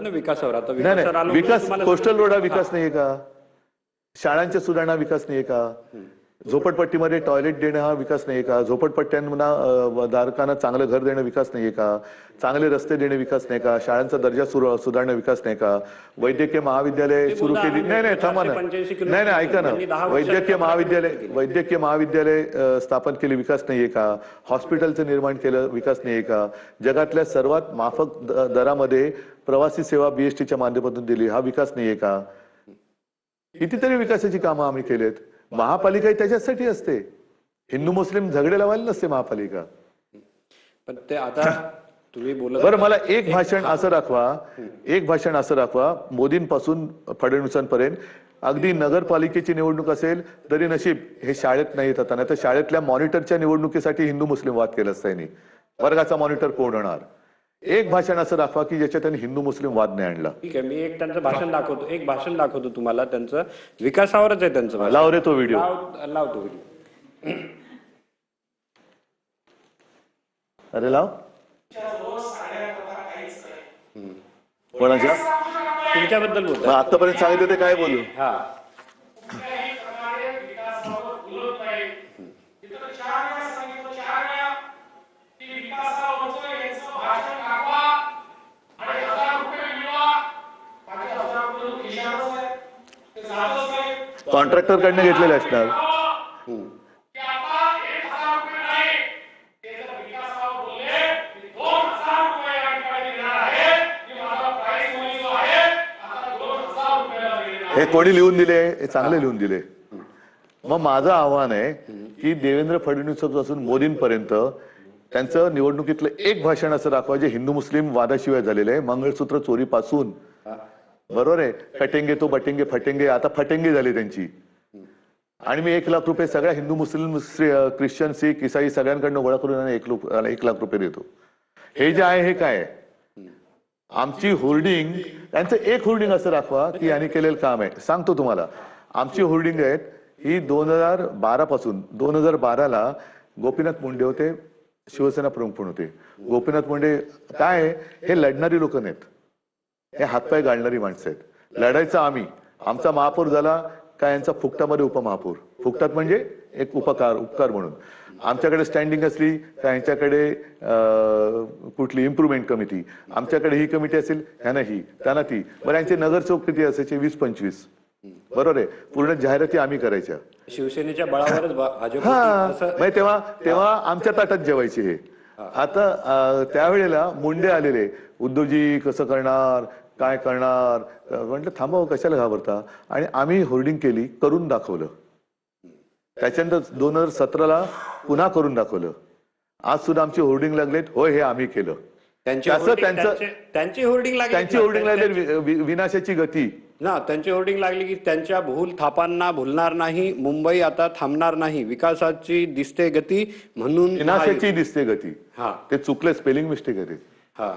विकासावर आता नाही नाही, विकास कोस्टल रोड हा विकास नाहीये का? शाळांच्या सुधारणा विकास नाहीये का? झोपडपट्टीमध्ये टॉयलेट देणं हा विकास नाहीये का? झोपडपट्ट्यांना धारकांना चांगलं घर देणं विकास नाहीये का? चांगले रस्ते देणं विकास नाही का? शाळांचा दर्जा सुधारणं विकास नाही का? वैद्यकीय महाविद्यालय सुरू केली नाही नाही थांबा ना, नाही नाही ऐका ना, वैद्यकीय महाविद्यालय स्थापन केली विकास नाहीये का? हॉस्पिटलचं निर्माण केलं विकास नाहीये का? जगातल्या सर्वात माफक दरामध्ये प्रवासी सेवा बीएसटीच्या माध्यमातून दिली हा विकास नाहीये का? कितीतरी विकासाची कामं आम्ही केलेत. महापालिका त्याच्यासाठी असते, हिंदू मुस्लिम झगडे लावायला नसते महापालिका. पण ते आता तुम्ही बोलत बरं, मला एक भाषण असं दाखवा मोदींपासून फडणवीसांपर्यंत, अगदी नगरपालिकेची निवडणूक असेल तरी नशीब हे शाळेत नाही येतात, नाही तर शाळेतल्या मॉनिटरच्या निवडणुकीसाठी हिंदू मुस्लिम वाद केला असता यांनी. वर्गाचा मॉनिटर कोण होणार? एक भाषण असं दाखवा की ज्याच्यात त्यांनी हिंदू मुस्लिम वाद नाही आणला. ठीक आहे, मी एक त्यांचं भाषण दाखवतो तुम्हाला. त्यांचं विकासावरच आहे त्यांचं. लाव रे तो व्हिडिओ, लावतो व्हिडिओ. अरे लाव. कोणाच्या? तुमच्याबद्दल बोलतो. आतापर्यंत सांगितलं ते काय बोलू? हा, कॉन्ट्रॅक्टर कडनं घेतलेले असणार. हे कोणी लिहून दिले? हे चांगले लिहून दिले. मग माझं आव्हान आहे की देवेंद्र फडणवीस पासून मोदींपर्यंत त्यांचं निवडणुकीतलं एक भाषण असं दाखवा जे हिंदू मुस्लिम वादाशिवाय झालेलं आहे. मंगळसूत्र चोरीपासून, बरोबर आहे, कटेंगे तो बटेंगे फटेंगे, आता फटेंगे झाली त्यांची. आणि मी 1 लाख रुपये सगळ्या हिंदू मुस्लिम ख्रिश्चन सीख इसाई सगळ्यांकडनं गोळा करून 1 लाख रुपये देतो. हे जे आहे हे काय? आमची होर्डिंग, त्यांचं एक होर्डिंग असं दाखवा की यांनी केलेलं काम आहे. सांगतो तुम्हाला, आमची होर्डिंग आहेत ही 2012 पासून 2012ला गोपीनाथ मुंडे होते, शिवसेना प्रमुख पण होते. गोपीनाथ मुंडे काय, हे लढणारी लोक नाहीत, हे हातपाय गाळणारी माणसं आहेत. लढायचं आम्ही, आमचा महापौर झाला काय यांचा फुकटामध्ये उपमहापौर, फुकटात म्हणजे एक उपकार म्हणून. आमच्याकडे स्टँडिंग असली का यांच्याकडे कुठली इम्प्रुव्हमेंट कमिटी, आमच्याकडे ही कमिटी असेल ह्यानं ही त्यांना ती. बरं, यांचे नगरसेवक किती असायचे? 20-25, बरोबर आहे. पूर्ण जाहिराती आम्ही करायच्या शिवसेनेच्या बळावरच भाजप. हा, तेव्हा आमच्या ताटात जेवायचे हे. आता त्यावेळेला मुंडे आलेले, उद्धवजी कसं करणार, काय करणार, म्हटलं थांबव, कशाला घाबरता. आणि आम्ही होर्डिंग केली, करून दाखवलं. त्याच्यानंतर 2017ला पुन्हा करून दाखवलं. आज सुद्धा आमची होर्डिंग लागलेत, होय हे आम्ही केलं. त्यांची होर्डिंग लागली विनाशाची गती ना, त्यांची होर्डिंग लागली की त्यांच्या भूल थापांना भुलणार नाही, मुंबई आता थांबणार नाही, विकासाची दिसते गती म्हणून विनाशाची दिसते गती. हा, ते चुकले, स्पेलिंग मिस्टेक आहे ते. हा.